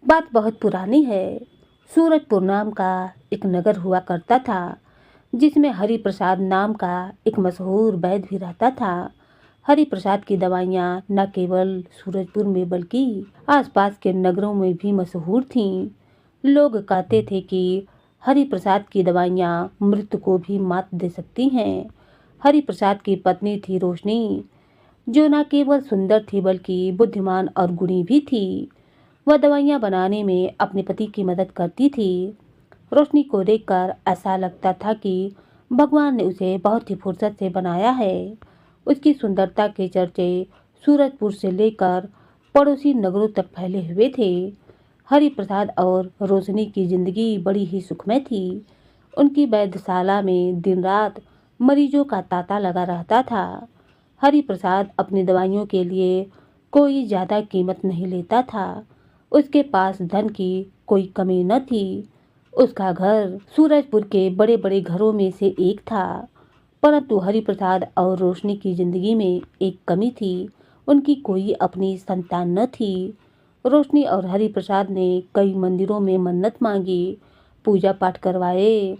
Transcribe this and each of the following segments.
बात बहुत पुरानी है। सूरजपुर नाम का एक नगर हुआ करता था, जिसमें हरि प्रसाद नाम का एक मशहूर वैद्य भी रहता था। हरि प्रसाद की दवाइयाँ न केवल सूरजपुर में बल्कि आसपास के नगरों में भी मशहूर थीं। लोग कहते थे कि हरि प्रसाद की दवाइयाँ मृत्यु को भी मात दे सकती हैं। हरि प्रसाद की पत्नी थी रोशनी, जो न केवल सुंदर थी बल्कि बुद्धिमान और गुणी भी थी। वह दवाइयाँ बनाने में अपने पति की मदद करती थी। रोशनी को देखकर ऐसा लगता था कि भगवान ने उसे बहुत ही फुर्सत से बनाया है। उसकी सुंदरता के चर्चे सूरजपुर से लेकर पड़ोसी नगरों तक फैले हुए थे। हरि प्रसाद और रोशनी की जिंदगी बड़ी ही सुखमय थी। उनकी वैद्यशाला में दिन रात मरीजों का तांता लगा रहता था। हरि प्रसाद अपनी दवाइयों के लिए कोई ज़्यादा कीमत नहीं लेता था। उसके पास धन की कोई कमी न थी। उसका घर सूरजपुर के बड़े बड़े घरों में से एक था। परंतु हरि प्रसाद और रोशनी की जिंदगी में एक कमी थी। उनकी कोई अपनी संतान न थी। रोशनी और हरि प्रसाद ने कई मंदिरों में मन्नत मांगी, पूजा पाठ करवाए,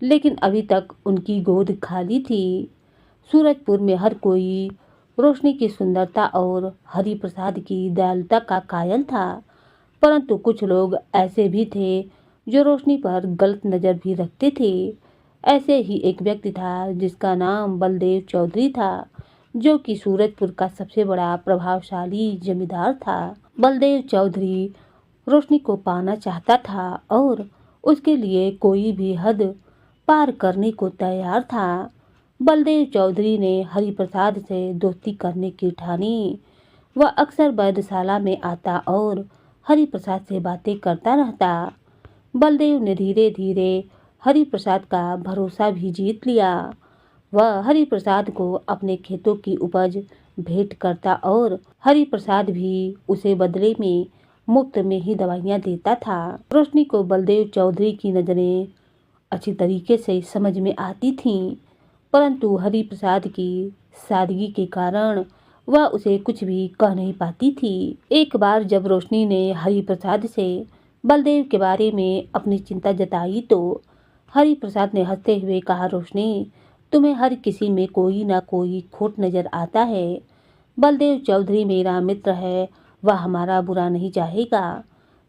लेकिन अभी तक उनकी गोद खाली थी। सूरजपुर में हर कोई रोशनी की सुंदरता और हरि प्रसाद की दयालुता का कायल था। परंतु कुछ लोग ऐसे भी थे जो रोशनी पर गलत नज़र भी रखते थे। ऐसे ही एक व्यक्ति था जिसका नाम बलदेव चौधरी था, जो कि सूरजपुर का सबसे बड़ा प्रभावशाली जमींदार था। बलदेव चौधरी रोशनी को पाना चाहता था और उसके लिए कोई भी हद पार करने को तैयार था। बलदेव चौधरी ने हरि प्रसाद से दोस्ती करने की ठानी। वह अक्सर वैद्यशाला में आता और हरि प्रसाद से बातें करता रहता। बलदेव ने धीरे धीरे हरि प्रसाद का भरोसा भी जीत लिया। वह हरि प्रसाद को अपने खेतों की उपज भेंट करता और हरि प्रसाद भी उसे बदले में मुफ्त में ही दवाइयाँ देता था। रोशनी को बलदेव चौधरी की नज़रें अच्छी तरीके से समझ में आती थीं, परंतु हरि प्रसाद की सादगी के कारण वह उसे कुछ भी कह नहीं पाती थी। एक बार जब रोशनी ने हरि प्रसाद से बलदेव के बारे में अपनी चिंता जताई तो हरि प्रसाद ने हंसते हुए कहा, रोशनी, तुम्हें हर किसी में कोई ना कोई खोट नजर आता है। बलदेव चौधरी मेरा मित्र है, वह हमारा बुरा नहीं चाहेगा।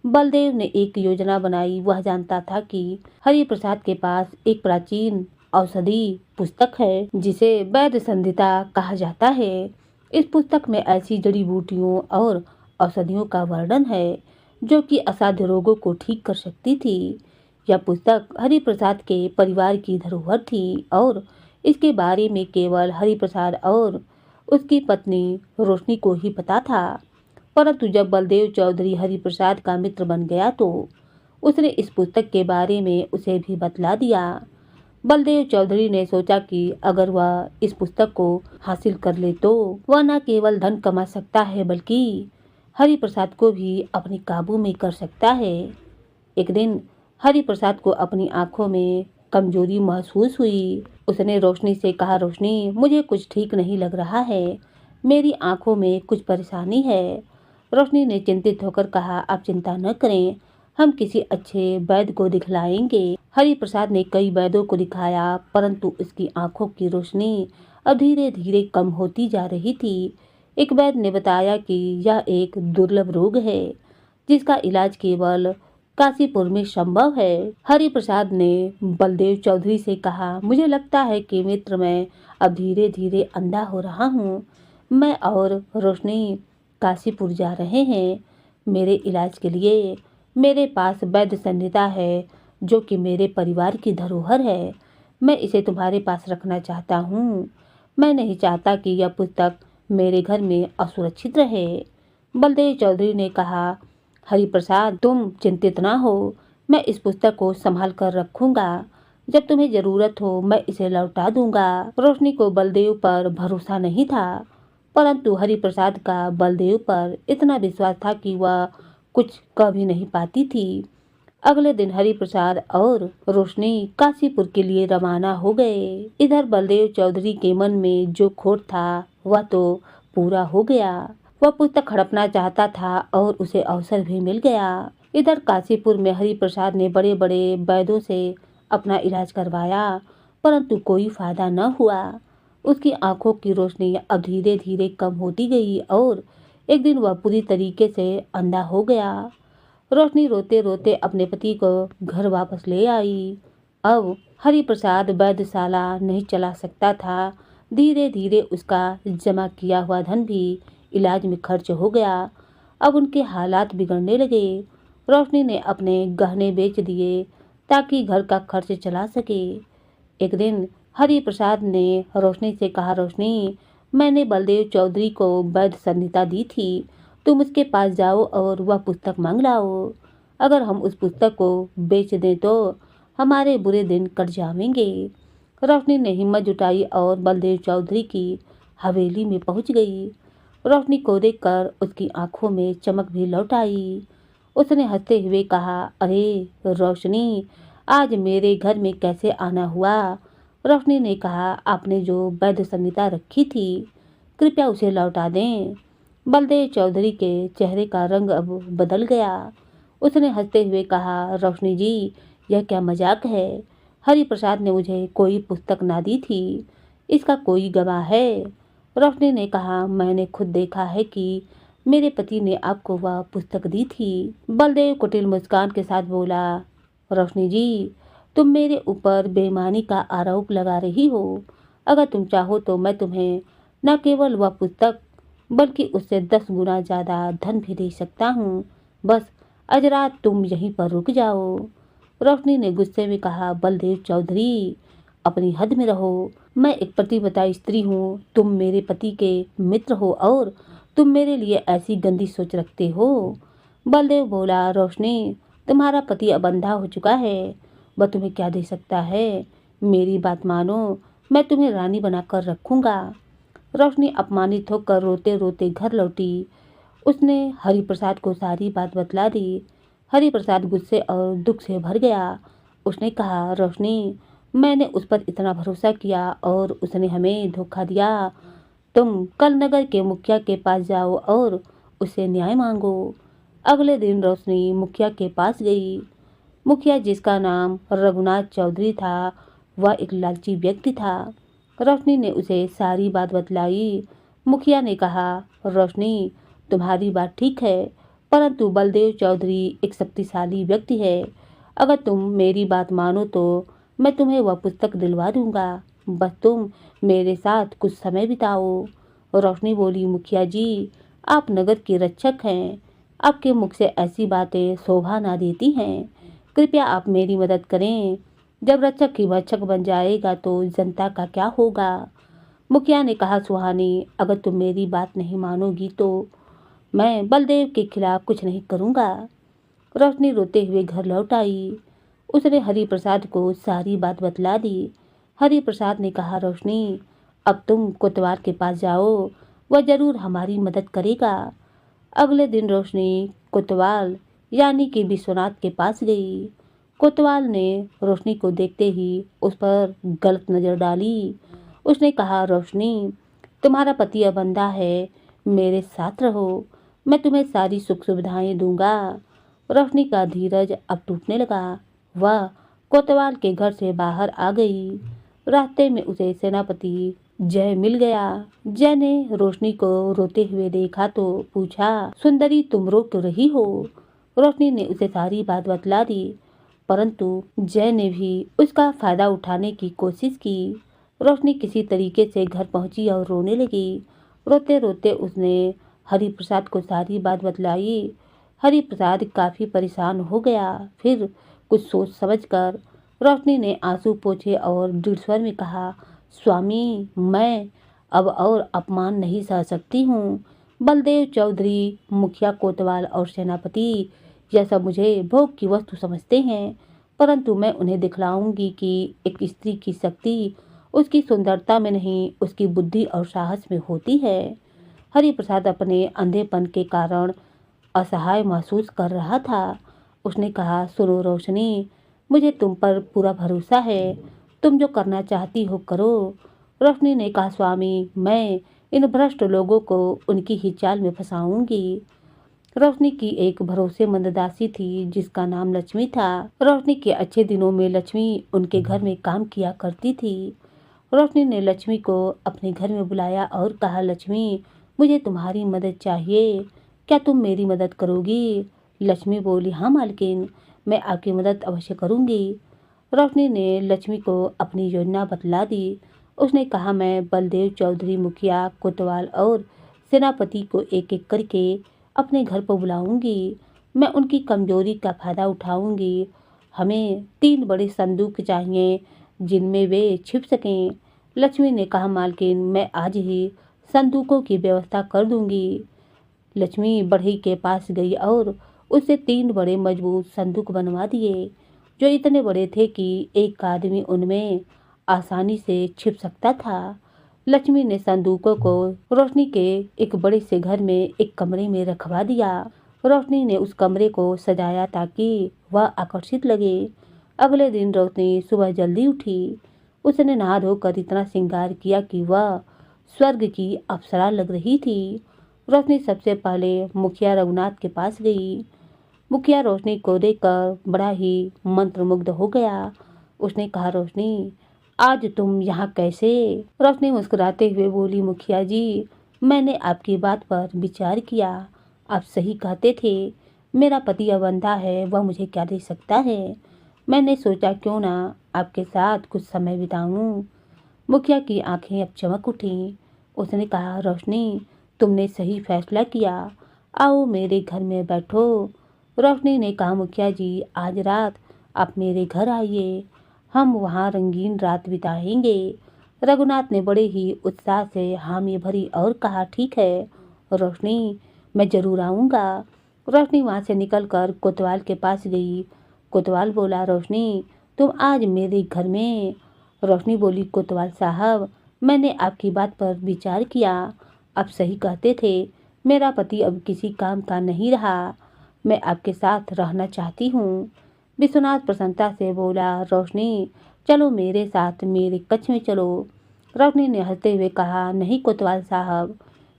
बलदेव ने एक योजना बनाई। वह जानता था कि हरि प्रसाद के पास एक प्राचीन औषधि पुस्तक है जिसे वैद्य संहिता कहा जाता है। इस पुस्तक में ऐसी जड़ी बूटियों और औषधियों का वर्णन है जो कि असाध्य रोगों को ठीक कर सकती थी। यह पुस्तक हरि प्रसाद के परिवार की धरोहर थी और इसके बारे में केवल हरि प्रसाद और उसकी पत्नी रोशनी को ही पता था। परंतु जब बलदेव चौधरी हरि प्रसाद का मित्र बन गया तो उसने इस पुस्तक के बारे में उसे भी बतला दिया। बलदेव चौधरी ने सोचा कि अगर वह इस पुस्तक को हासिल कर ले तो वह न केवल धन कमा सकता है बल्कि हरि प्रसाद को भी अपने काबू में कर सकता है। एक दिन हरि प्रसाद को अपनी आंखों में कमजोरी महसूस हुई। उसने रोशनी से कहा, रोशनी, मुझे कुछ ठीक नहीं लग रहा है, मेरी आंखों में कुछ परेशानी है। रोशनी ने चिंतित होकर कहा, आप चिंता न करें, हम किसी अच्छे वैद्य को दिखलाएंगे। हरि प्रसाद ने कई वैद्यों को दिखाया, परंतु उसकी आंखों की रोशनी अब धीरे धीरे कम होती जा रही थी। एक वैद्य ने बताया कि यह एक दुर्लभ रोग है जिसका इलाज केवल काशीपुर में संभव है। हरि प्रसाद ने बलदेव चौधरी से कहा, मुझे लगता है कि मित्र, मैं अब धीरे धीरे अंधा हो रहा हूँ। मैं और रोशनी काशीपुर जा रहे हैं मेरे इलाज के लिए। मेरे पास वैद्य संहिता है जो कि मेरे परिवार की धरोहर है। मैं इसे तुम्हारे पास रखना चाहता हूँ। मैं नहीं चाहता कि यह पुस्तक मेरे घर में असुरक्षित रहे। बलदेव चौधरी ने कहा, हरि प्रसाद, तुम चिंतित ना हो, मैं इस पुस्तक को संभाल कर रखूंगा। जब तुम्हें जरूरत हो मैं इसे लौटा दूंगा। रोशनी को बलदेव पर भरोसा नहीं था, परंतु हरि प्रसाद का बलदेव पर इतना विश्वास था कि वह कुछ कह भी नहीं पाती थी। अगले दिन हरि प्रसाद और रोशनी काशीपुर के लिए रवाना हो गए। इधर बलदेव चौधरी के मन में जो खोट था वह तो पूरा हो गया। वह पुस्तक हड़पना चाहता था और उसे अवसर भी मिल गया। इधर काशीपुर में हरिप्रसाद ने बड़े बड़े वैद्यों से अपना इलाज करवाया, परंतु कोई फायदा न हुआ। उसकी आंखों की रोशनी अब धीरे धीरे कम होती गई और एक दिन वह पूरी तरीके से अंधा हो गया। रोशनी रोते रोते अपने पति को घर वापस ले आई। अब हरिप्रसाद वैद्यशाला नहीं चला सकता था। धीरे धीरे उसका जमा किया हुआ धन भी इलाज में खर्च हो गया। अब उनके हालात बिगड़ने लगे। रोशनी ने अपने गहने बेच दिए ताकि घर का खर्च चला सके। एक दिन हरिप्रसाद ने रोशनी से कहा, रोशनी, मैंने बलदेव चौधरी को वैध संहिता दी थी, तुम उसके पास जाओ और वह पुस्तक मांग लाओ। अगर हम उस पुस्तक को बेच दें तो हमारे बुरे दिन कट जाएंगे। रोशनी ने हिम्मत जुटाई और बलदेव चौधरी की हवेली में पहुंच गई। रोशनी को देखकर उसकी आंखों में चमक भी लौट आई। उसने हंसते हुए कहा, अरे रोशनी, आज मेरे घर में कैसे आना हुआ? रोशनी ने कहा, आपने जो वैध संहिता रखी थी, कृपया उसे लौटा दें। बलदेव चौधरी के चेहरे का रंग अब बदल गया। उसने हंसते हुए कहा, रोशनी जी, यह क्या मजाक है? हरिप्रसाद ने मुझे कोई पुस्तक ना दी थी, इसका कोई गवाह है? रोशनी ने कहा, मैंने खुद देखा है कि मेरे पति ने आपको वह पुस्तक दी थी। बलदेव कुटिल मुस्कान के साथ बोला, रोशनी जी, तुम मेरे ऊपर बेईमानी का आरोप लगा रही हो। अगर तुम चाहो तो मैं तुम्हें न केवल वह पुस्तक बल्कि उससे 10 गुना ज़्यादा धन भी दे सकता हूँ। बस आज रात तुम यहीं पर रुक जाओ। रोशनी ने गुस्से में कहा, बलदेव चौधरी, अपनी हद में रहो। मैं एक पतिव्रता स्त्री हूँ, तुम मेरे पति के मित्र हो और तुम मेरे लिए ऐसी गंदी सोच रखते हो। बलदेव बोला, रोशनी, तुम्हारा पति अब अंधा हो चुका है, वह तुम्हें क्या दे सकता है? मेरी बात मानो, मैं तुम्हें रानी बनाकर रखूंगा। रोशनी अपमानित होकर रोते रोते घर लौटी। उसने हरिप्रसाद को सारी बात बतला दी। हरिप्रसाद गुस्से और दुख से भर गया। उसने कहा, रोशनी, मैंने उस पर इतना भरोसा किया और उसने हमें धोखा दिया। तुम कल नगर के मुखिया के पास जाओ और उससे न्याय मांगो। अगले दिन रोशनी मुखिया के पास गई। मुखिया, जिसका नाम रघुनाथ चौधरी था, वह एक लालची व्यक्ति था। रोशनी ने उसे सारी बात बतलाई। मुखिया ने कहा, रोशनी, तुम्हारी बात ठीक है, परंतु बलदेव चौधरी एक शक्तिशाली व्यक्ति है। अगर तुम मेरी बात मानो तो मैं तुम्हें वह पुस्तक दिलवा दूंगा। बस तुम मेरे साथ कुछ समय बिताओ। रोशनी बोली, मुखिया जी, आप नगर के रक्षक हैं, आपके मुख से ऐसी बातें शोभा ना देती हैं। कृपया आप मेरी मदद करें। जब रक्षक ही भक्षक बन जाएगा तो जनता का क्या होगा? मुखिया ने कहा, सुहानी, अगर तुम मेरी बात नहीं मानोगी तो मैं बलदेव के खिलाफ कुछ नहीं करूंगा। रोशनी रोते हुए घर लौट आई। उसने हरिप्रसाद को सारी बात बतला दी। हरिप्रसाद ने कहा, रोशनी, अब तुम कोतवाल के पास जाओ, वह जरूर हमारी मदद करेगा। अगले दिन रोशनी कोतवाल यानी कि विश्वनाथ के पास गई। कोतवाल ने रोशनी को देखते ही उस पर गलत नजर डाली। उसने कहा, रोशनी, तुम्हारा पति अब अंधा है, मेरे साथ रहो, मैं तुम्हें सारी सुख सुविधाएं दूंगा। रोशनी का धीरज अब टूटने लगा। वह कोतवाल के घर से बाहर आ गई। रास्ते में उसे सेनापति जय मिल गया। जय ने रोशनी को रोते हुए देखा तो पूछा, सुंदरी, तुम रो क्यों रही हो? रोशनी ने उसे सारी बात बतला दी, परंतु जय ने भी उसका फायदा उठाने की कोशिश की। रोशनी किसी तरीके से घर पहुंची और रोने लगी। रोते रोते उसने हरिप्रसाद को सारी बात बतलाई। हरिप्रसाद काफी परेशान हो गया। फिर कुछ सोच समझकर रोशनी ने आंसू पोंछे और दृढ़ स्वर में कहा, स्वामी, मैं अब और अपमान नहीं सह सकती हूँ। बलदेव चौधरी, मुखिया कोतवाल और सेनापति यह सब मुझे भोग की वस्तु समझते हैं, परंतु मैं उन्हें दिखलाऊंगी कि एक स्त्री की शक्ति उसकी सुंदरता में नहीं, उसकी बुद्धि और साहस में होती है। हरिप्रसाद अपने अंधेपन के कारण असहाय महसूस कर रहा था। उसने कहा, सुनो रोशनी, मुझे तुम पर पूरा भरोसा है, तुम जो करना चाहती हो करो। रोशनी ने कहा, स्वामी, मैं इन भ्रष्ट लोगों को उनकी ही चाल में फंसाऊंगी। रोशनी की एक भरोसेमंद दासी थी जिसका नाम लक्ष्मी था। रोशनी के अच्छे दिनों में लक्ष्मी उनके घर में काम किया करती थी। रोशनी ने लक्ष्मी को अपने घर में बुलाया और कहा, लक्ष्मी, मुझे तुम्हारी मदद चाहिए, क्या तुम मेरी मदद करोगी? लक्ष्मी बोली, हाँ मालकिन, मैं आपकी मदद अवश्य करूंगी। रोशनी ने लक्ष्मी को अपनी योजना बतला दी। उसने कहा, मैं बलदेव चौधरी, मुखिया, कोतवाल और सेनापति को एक एक करके अपने घर पर बुलाऊंगी। मैं उनकी कमजोरी का फायदा उठाऊंगी। हमें 3 बड़े संदूक चाहिए जिनमें वे छिप सकें। लक्ष्मी ने कहा, मालकिन, मैं आज ही संदूकों की व्यवस्था कर दूंगी। लक्ष्मी बढ़ई के पास गई और उससे 3 बड़े मजबूत संदूक बनवा दिए, जो इतने बड़े थे कि एक आदमी उनमें आसानी से छिप सकता था। लक्ष्मी ने संदूकों को रोशनी के एक बड़े से घर में एक कमरे में रखवा दिया। रोशनी ने उस कमरे को सजाया ताकि वह आकर्षित लगे। अगले दिन रोशनी सुबह जल्दी उठी। उसने नहा धोकर इतना श्रृंगार किया कि वह स्वर्ग की अप्सरा लग रही थी। रोशनी सबसे पहले मुखिया रघुनाथ के पास गई। मुखिया रोशनी को देखकर बड़ा ही मंत्रमुग्ध हो गया। उसने कहा, रोशनी, आज तुम यहाँ कैसे? रोशनी मुस्कुराते हुए बोली, मुखिया जी, मैंने आपकी बात पर विचार किया। आप सही कहते थे, मेरा पति अब अंधा है, वह मुझे क्या दे सकता है। मैंने सोचा क्यों ना आपके साथ कुछ समय बिताऊं। मुखिया की आंखें अब चमक उठीं। उसने कहा, रोशनी, तुमने सही फैसला किया, आओ मेरे घर में बैठो। रोशनी ने कहा, मुखिया जी, आज रात आप मेरे घर आइए, हम वहाँ रंगीन रात बिताएंगे। रघुनाथ ने बड़े ही उत्साह से हामी भरी और कहा, ठीक है रोशनी, मैं जरूर आऊँगा। रोशनी वहाँ से निकलकर कोतवाल के पास गई। कोतवाल बोला, रोशनी, तुम आज मेरे घर में? रोशनी बोली, कोतवाल साहब, मैंने आपकी बात पर विचार किया। आप सही कहते थे, मेरा पति अब किसी काम का नहीं रहा, मैं आपके साथ रहना चाहती हूँ। विश्वनाथ प्रसन्नता से बोला, रोशनी, चलो मेरे साथ, मेरे कक्ष में चलो। रोशनी ने हंसते हुए कहा, नहीं कोतवाल साहब,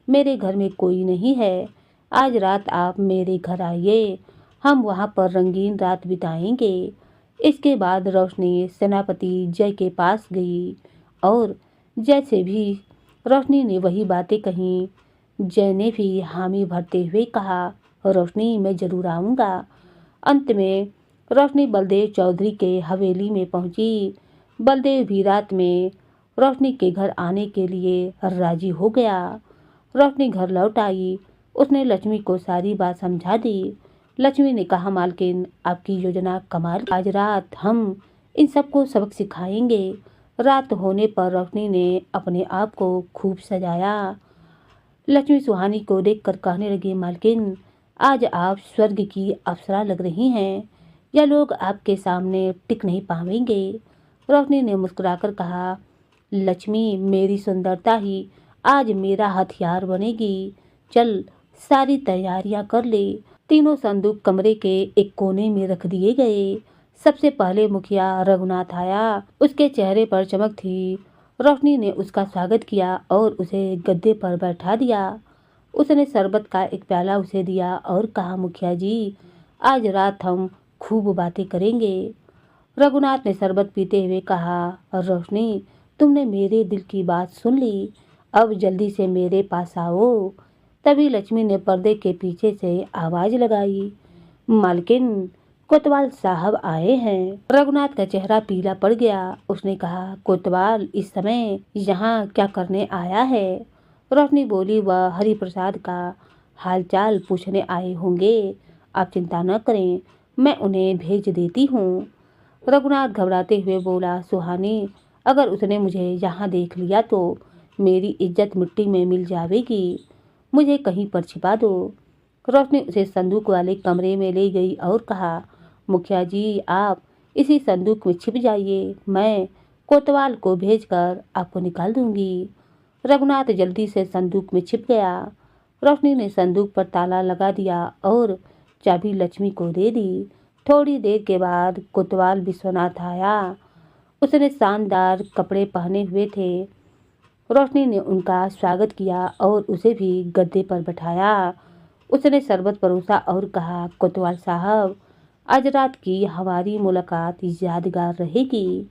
मेरे घर में कोई नहीं है। आज रात आप मेरे घर आइए, हम वहाँ पर रंगीन रात बिताएंगे। इसके बाद रोशनी सेनापति जय के पास गई और जय से भी रोशनी ने वही बातें कहीं। जय ने भी हामी भरते हुए कहा, रोशनी, मैं जरूर आऊँगा। अंत में रोशनी बलदेव चौधरी के हवेली में पहुंची। बलदेव भी रात में रोशनी के घर आने के लिए राजी हो गया। रोशनी घर लौट आई। उसने लक्ष्मी को सारी बात समझा दी। लक्ष्मी ने कहा, मालकिन, आपकी योजना कमाल, आज रात हम इन सबको सबक सिखाएंगे। रात होने पर रोशनी ने अपने आप को खूब सजाया। लक्ष्मी सुहानी को देखकर कहने लगी, मालकिन, आज आप स्वर्ग की अप्सरा लग रही हैं, यह लोग आपके सामने टिक नहीं पाएंगे। रोशनी ने मुस्कुराकर कहा, लक्ष्मी, मेरी सुंदरता ही आज मेरा हथियार बनेगी। चल, सारी तैयारियां कर ले। तीनों संदूक कमरे के एक कोने में रख दिए गए। सबसे पहले मुखिया रघुनाथ आया। उसके चेहरे पर चमक थी। रोशनी ने उसका स्वागत किया और उसे गद्दे पर बैठा दिया। उसने शरबत का एक प्याला उसे दिया और कहा, मुखिया जी, आज रात हम खूब बातें करेंगे। रघुनाथ ने शरबत पीते हुए कहा, रोशनी, तुमने मेरे दिल की बात सुन ली, अब जल्दी से मेरे पास आओ। तभी लक्ष्मी ने पर्दे के पीछे से आवाज लगाई, मालकिन, कोतवाल साहब आए हैं। रघुनाथ का चेहरा पीला पड़ गया। उसने कहा, कोतवाल इस समय यहाँ क्या करने आया है? रोशनी बोली, वह हरि प्रसाद का हालचाल पूछने आए होंगे, आप चिंता न करें, मैं उन्हें भेज देती हूँ। रघुनाथ घबराते हुए बोला, सुहानी, अगर उसने मुझे यहाँ देख लिया तो मेरी इज्जत मिट्टी में मिल जाएगी, मुझे कहीं पर छिपा दो। रोशनी उसे संदूक वाले कमरे में ले गई और कहा, मुखिया जी, आप इसी संदूक में छिप जाइए, मैं कोतवाल को भेजकर आपको निकाल दूंगी। रघुनाथ जल्दी से संदूक में छिप गया। रोशनी ने संदूक पर ताला लगा दिया और चाबी लक्ष्मी को दे दी। थोड़ी देर के बाद कोतवाल विश्वनाथ आया। उसने शानदार कपड़े पहने हुए थे। रोशनी ने उनका स्वागत किया और उसे भी गद्दे पर बैठाया। उसने शरबत परोसा और कहा, कोतवाल साहब, आज रात की हमारी मुलाकात यादगार रहेगी।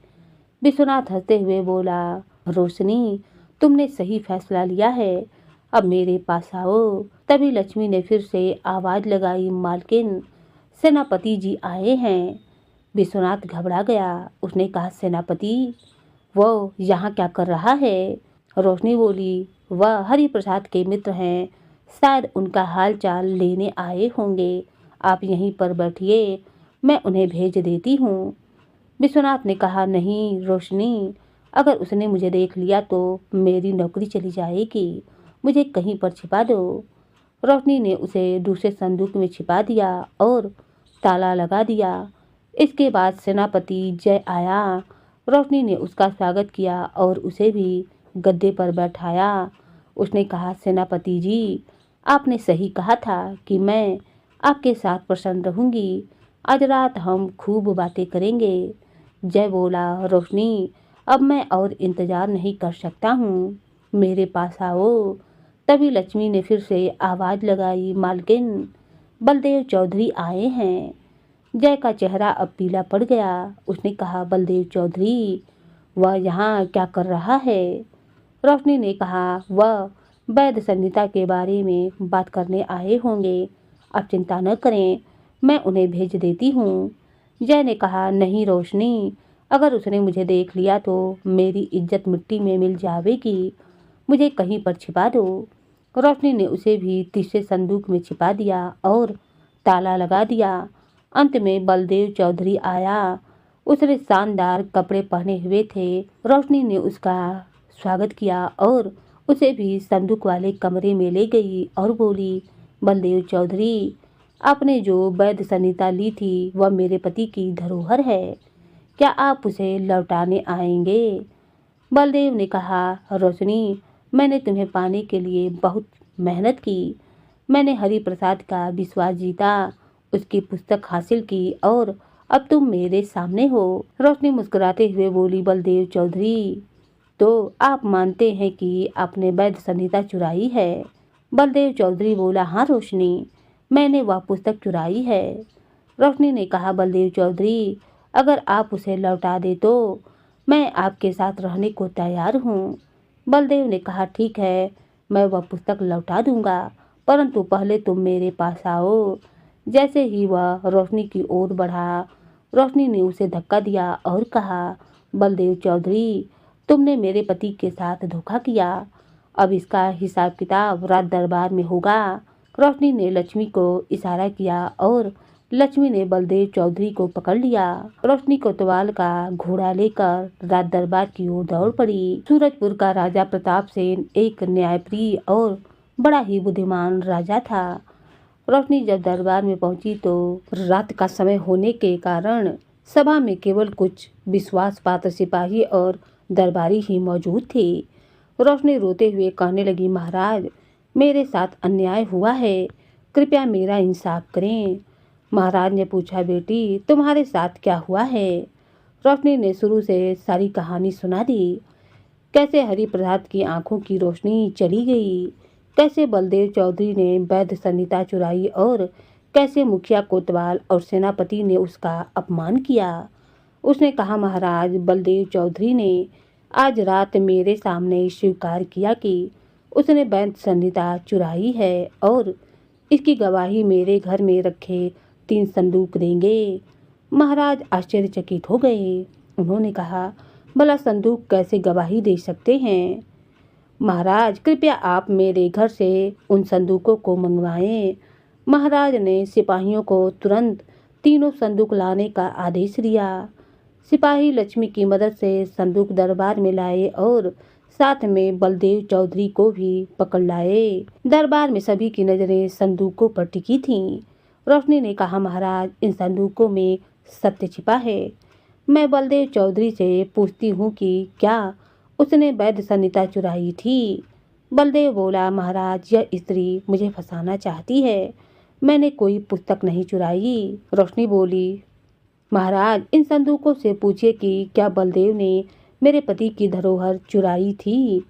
विश्वनाथ हंसते हुए बोला, रोशनी, तुमने सही फैसला लिया है, अब मेरे पास आओ। तभी लक्ष्मी ने फिर से आवाज लगाई, मालकिन, सेनापति जी आए हैं। विश्वनाथ घबरा गया। उसने कहा, सेनापति, वो यहाँ क्या कर रहा है? रोशनी बोली, वह हरिप्रसाद के मित्र हैं, शायद उनका हाल चाल लेने आए होंगे। आप यहीं पर बैठिए, मैं उन्हें भेज देती हूँ। विश्वनाथ ने कहा, नहीं रोशनी, अगर उसने मुझे देख लिया तो मेरी नौकरी चली जाएगी, मुझे कहीं पर छिपा दो। रोशनी ने उसे दूसरे संदूक में छिपा दिया और ताला लगा दिया। इसके बाद सेनापति जय आया। रोशनी ने उसका स्वागत किया और उसे भी गद्दे पर बैठाया। उसने कहा, सेनापति जी, आपने सही कहा था कि मैं आपके साथ प्रसन्न रहूंगी। आज रात हम खूब बातें करेंगे। जय बोला, रोशनी, अब मैं और इंतजार नहीं कर सकता हूँ, मेरे पास आओ। तभी लक्ष्मी ने फिर से आवाज लगाई, मालकिन, बलदेव चौधरी आए हैं। जय का चेहरा अब पीला पड़ गया। उसने कहा, बलदेव चौधरी, वह यहाँ क्या कर रहा है? रोशनी ने कहा, वह वैध संहिता के बारे में बात करने आए होंगे। आप चिंता न करें, मैं उन्हें भेज देती हूँ। जय ने कहा, नहीं रोशनी, अगर उसने मुझे देख लिया तो मेरी इज्जत मिट्टी में मिल जाएगी, मुझे कहीं पर छिपा दो। रोशनी ने उसे भी तीसरे संदूक में छिपा दिया और ताला लगा दिया। अंत में बलदेव चौधरी आया। उसने शानदार कपड़े पहने हुए थे। रोशनी ने उसका स्वागत किया और उसे भी संदूक वाले कमरे में ले गई और बोली, बलदेव चौधरी, आपने जो वैध संहिता ली थी वह मेरे पति की धरोहर है, क्या आप उसे लौटाने आएंगे? बलदेव ने कहा, रोशनी, मैंने तुम्हें पाने के लिए बहुत मेहनत की। मैंने हरिप्रसाद का विश्वास जीता, उसकी पुस्तक हासिल की और अब तुम मेरे सामने हो। रोशनी मुस्कुराते हुए बोली, बलदेव चौधरी, तो आप मानते हैं कि आपने वैध संहिता चुराई है? बलदेव चौधरी बोला, हाँ रोशनी, मैंने वह पुस्तक चुराई है। रोशनी ने कहा, बलदेव चौधरी, अगर आप उसे लौटा दे तो मैं आपके साथ रहने को तैयार हूँ। बलदेव ने कहा, ठीक है, मैं वह पुस्तक लौटा दूंगा, परंतु पहले तुम मेरे पास आओ। जैसे ही वह रोशनी की ओर बढ़ा, रोशनी ने उसे धक्का दिया और कहा, बलदेव चौधरी, तुमने मेरे पति के साथ धोखा किया, अब इसका हिसाब किताब रात दरबार में होगा। रोशनी ने लक्ष्मी को इशारा किया और लक्ष्मी ने बलदेव चौधरी को पकड़ लिया। रोशनी कोतवाल का घोड़ा लेकर रात दरबार की ओर दौड़ पड़ी। सूरजपुर का राजा प्रताप सेन एक न्यायप्रिय और बड़ा ही बुद्धिमान राजा था। रोशनी जब दरबार में पहुंची तो रात का समय होने के कारण सभा में केवल कुछ विश्वास पात्र सिपाही और दरबारी ही मौजूद थे। रोशनी रोते हुए कहने लगी, महाराज, मेरे साथ अन्याय हुआ है, कृपया मेरा इंसाफ करें। महाराज ने पूछा, बेटी, तुम्हारे साथ क्या हुआ है? रोशनी ने शुरू से सारी कहानी सुना दी। कैसे हरिप्रसाद की आंखों की रोशनी चली गई, कैसे बलदेव चौधरी ने वैध संहिता चुराई और कैसे मुखिया कोतवाल और सेनापति ने उसका अपमान किया। उसने कहा, महाराज, बलदेव चौधरी ने आज रात मेरे सामने स्वीकार किया कि उसने वैध संहिता चुराई है और इसकी गवाही मेरे घर में रखे 3 संदूक देंगे। महाराज आश्चर्यचकित हो गए। उन्होंने कहा, भला संदूक कैसे गवाही दे सकते हैं? महाराज, कृपया आप मेरे घर से उन संदूकों को मंगवाएं। महाराज ने सिपाहियों को तुरंत तीनों संदूक लाने का आदेश दिया। सिपाही लक्ष्मी की मदद से संदूक दरबार में लाए और साथ में बलदेव चौधरी को भी पकड़ लाए। दरबार में सभी की नजरें संदूकों पर टिकी थीं। रोशनी ने कहा, महाराज, इन संदूकों में सत्य छिपा है। मैं बलदेव चौधरी से पूछती हूँ कि क्या उसने वैध संहिता चुराई थी? बलदेव बोला, महाराज, यह स्त्री मुझे फंसाना चाहती है, मैंने कोई पुस्तक नहीं चुराई। रोशनी बोली, महाराज, इन संदूकों से पूछिए कि क्या बलदेव ने मेरे पति की धरोहर चुराई थी।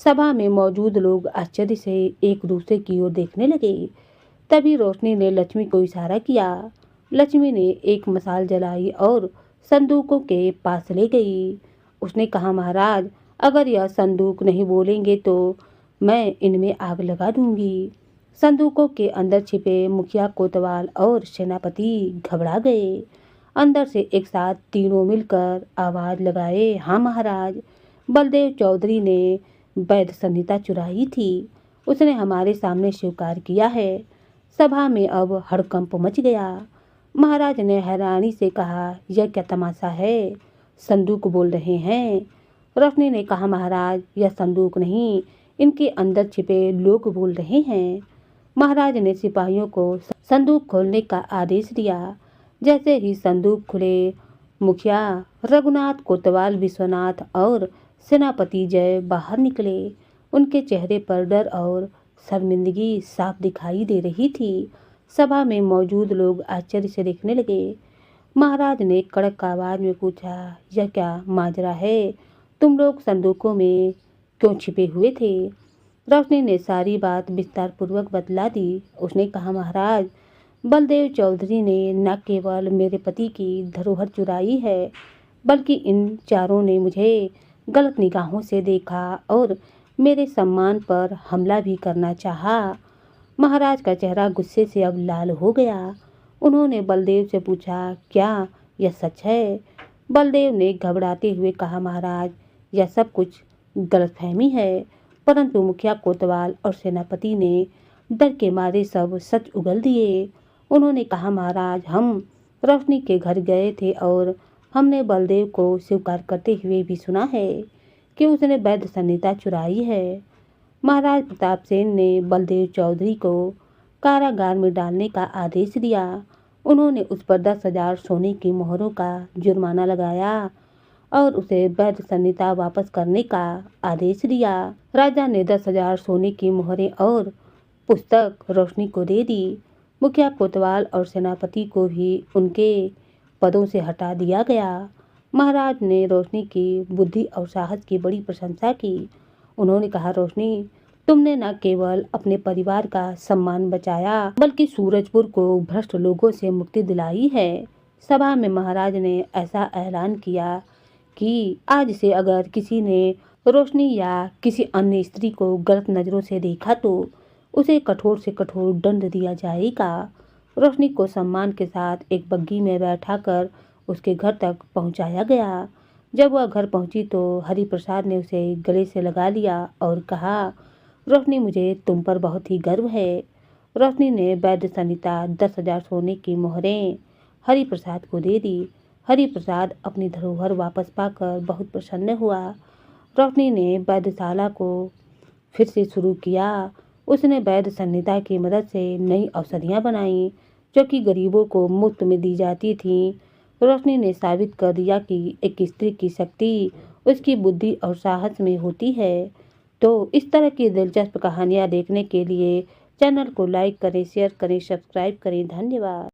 सभा में मौजूद लोग आश्चर्य से एक दूसरे की ओर देखने लगे। तभी रोशनी ने लक्ष्मी को इशारा किया। लक्ष्मी ने एक मशाल जलाई और संदूकों के पास ले गई। उसने कहा, महाराज, अगर यह संदूक नहीं बोलेंगे तो मैं इनमें आग लगा दूंगी। संदूकों के अंदर छिपे मुखिया, कोतवाल और सेनापति घबरा गए। अंदर से एक साथ तीनों मिलकर आवाज लगाए, हाँ महाराज, बलदेव चौधरी ने वैध संहिता चुराई थी। उसने हमारे सामने स्वीकार किया है। सभा में अब हड़कंप मच गया। महाराज ने हैरानी से कहा, यह क्या तमाशा है? संदूक बोल रहे हैं। रोशनी ने कहा, महाराज, यह संदूक नहीं, इनके अंदर छिपे लोग बोल रहे हैं। महाराज ने सिपाहियों को संदूक खोलने का आदेश दिया। जैसे ही संदूक खुले, मुखिया रघुनाथ, कोतवाल विश्वनाथ और सेनापति जय बाहर निकले। उनके चेहरे पर डर और शर्मिंदगी साफ दिखाई दे रही थी। सभा में मौजूद लोग आश्चर्य से देखने लगे। महाराज ने कड़क आवाज में पूछा, यह क्या माजरा है? तुम लोग संदूकों में क्यों छिपे हुए थे? रोशनी ने सारी बात विस्तार पूर्वक बतला दी। उसने कहा, महाराज, बलदेव चौधरी ने न केवल मेरे पति की धरोहर चुराई है, बल्कि इन चारों ने मुझे गलत निगाहों से देखा और मेरे सम्मान पर हमला भी करना चाहा। महाराज का चेहरा गुस्से से अब लाल हो गया। उन्होंने बलदेव से पूछा, क्या यह सच है? बलदेव ने घबराते हुए कहा, महाराज, यह सब कुछ गलतफहमी है। परंतु मुखिया, कोतवाल और सेनापति ने डर के मारे सब सच उगल दिए। उन्होंने कहा, महाराज, हम रोशनी के घर गए थे और हमने बलदेव को स्वीकार करते हुए भी सुना है कि उसने वैध संहिता चुराई है। महाराज प्रताप सेन ने बलदेव चौधरी को कारागार में डालने का आदेश दिया। उन्होंने उस पर 10,000 सोने की मोहरों का जुर्माना लगाया और उसे वैध संहिता वापस करने का आदेश दिया। राजा ने 10,000 सोने की मोहरें और पुस्तक रोशनी को दे दी। मुखिया, कोतवाल और सेनापति को भी उनके पदों से हटा दिया गया। महाराज ने रोशनी की बुद्धि और साहस की बड़ी प्रशंसा की। उन्होंने कहा, रोशनी, तुमने न केवल अपने परिवार का सम्मान बचाया, बल्कि सूरजपुर को भ्रष्ट लोगों से मुक्ति दिलाई है। सभा में महाराज ने ऐसा ऐलान किया कि आज से अगर किसी ने रोशनी या किसी अन्य स्त्री को गलत नजरों से देखा तो उसे कठोर से कठोर दंड दिया जाएगा। रोशनी को सम्मान के साथ एक बग्गी में बैठाकर उसके घर तक पहुंचाया गया। जब वह घर पहुंची तो हरिप्रसाद ने उसे गले से लगा लिया और कहा, रोशनी, मुझे तुम पर बहुत ही गर्व है। रोशनी ने वैध संहिता 10,000 सोने की मोहरें हरिप्रसाद को दे दी। हरिप्रसाद अपनी धरोहर वापस पाकर बहुत प्रसन्न हुआ। रोशनी ने वैधशाला को फिर से शुरू किया। उसने वैध संहिता की मदद से नई औषधियाँ बनाईं जो कि गरीबों को मुफ्त में दी जाती थीं। रोशनी ने साबित कर दिया कि एक स्त्री की शक्ति उसकी बुद्धि और साहस में होती है। तो इस तरह की दिलचस्प कहानियाँ देखने के लिए चैनल को लाइक करें, शेयर करें, सब्सक्राइब करें। धन्यवाद।